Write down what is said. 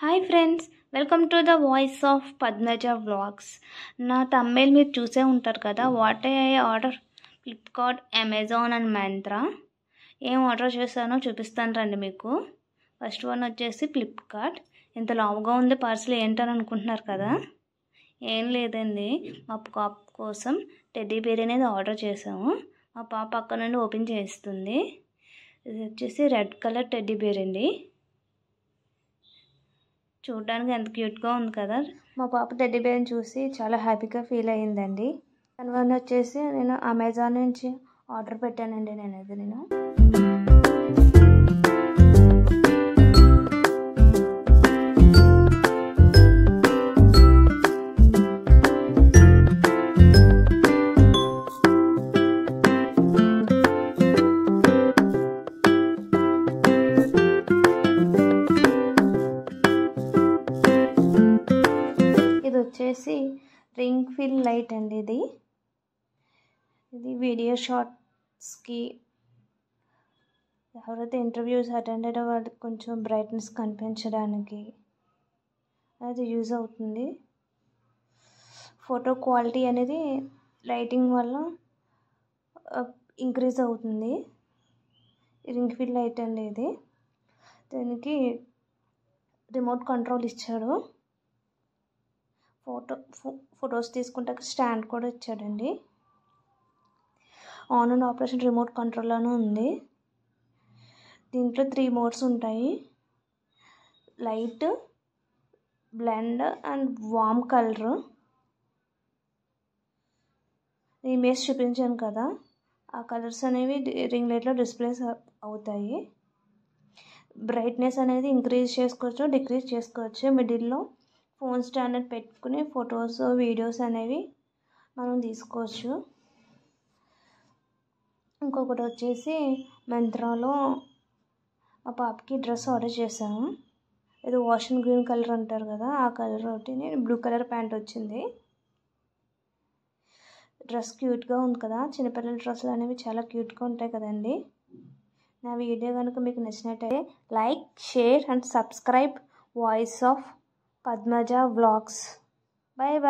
Hi friends, welcome to the voice of Padmaja vlogs. నా తమ్ಮೇల్ మీరు చూసే ఉంటారు కదా. What I order Flipkart, Amazon and mantra. ఏం ఆర్డర్ చేశానో చూపిస్తాను రండి మీకు. ఫస్ట్ వన్ వచ్చేసి ఫ్లిప్కార్ట్. ఇంత లావుగా ఉంది పార్సల్ ఏంటని అనుకుంటున్నారు కదా. ఏం లేదండి, మా పాప కోసం టెడ్డీ బేర్ అనేది ఆర్డర్ చేసాము. మా పాప పక్క నుండి ఓపెన్ చేస్తుంది. ఇది వచ్చేసి రెడ్ కలర్ టెడ్డీ బేర్ అండి. చూడడానికి ఎంత క్యూట్గా ఉంది కదా. మా పాప టెడ్డీ బేర్ని చూసి చాలా హ్యాపీగా ఫీల్ అయ్యిందండి. దానివల్ల వచ్చేసి నేను అమెజాన్ నుంచి ఆర్డర్ పెట్టానండి. నేను ఇది వచ్చేసి రింగ్ ఫిల్ లైట్ అండి. ఇది వీడియో షాట్స్కి, ఎవరైతే ఇంటర్వ్యూస్ అటెండ్ అయ్యే వాళ్ళకి కొంచెం బ్రైట్నెస్ కనిపించడానికి అది యూజ్ అవుతుంది. ఫోటో క్వాలిటీ అనేది లైటింగ్ వల్ల ఇంక్రీజ్ అవుతుంది. రింగ్ ఫిల్ లైట్ అండి ఇది. దీనికి రిమోట్ కంట్రోల్ ఇచ్చాడు. ఫొటోస్ తీసుకుంటే స్టాండ్ కూడా ఇచ్చాడండి. ఆన్ అండ్ ఆపరేషన్ రిమోట్ కంట్రోల్లోనే ఉంది. దీంట్లో 3 మోడ్స్ ఉంటాయి: light, blend and warm colour. Image చూపించాను కదా, ఆ కలర్స్ అనేవి రింగ్ లైట్లో డిస్ప్లేస్ అవుతాయి. బ్రైట్నెస్ అనేది ఇంక్రీజ్ చేసుకోవచ్చు, డిక్రీజ్ చేసుకోవచ్చు. మిడిల్లో ఫోన్ స్టాండ్ పెట్టుకుని ఫొటోస్, వీడియోస్ అనేవి మనం తీసుకోవచ్చు. ఇంకొకటి వచ్చేసి మంత్రాలో మా పాపకి డ్రెస్ ఆర్డర్ చేశాను. ఇది ఓషన్ గ్రీన్ కలర్ అంటారు కదా, ఆ కలర్ ఒకటి. బ్లూ కలర్ ప్యాంట్ వచ్చింది. డ్రెస్ క్యూట్గా ఉంది కదా. చిన్నపిల్లల డ్రెస్సులు అనేవి చాలా క్యూట్గా ఉంటాయి కదండి. నా వీడియో కనుక మీకు నచ్చినట్టయితే like, share and subscribe voice of Padmaja vlogs. Bye bye.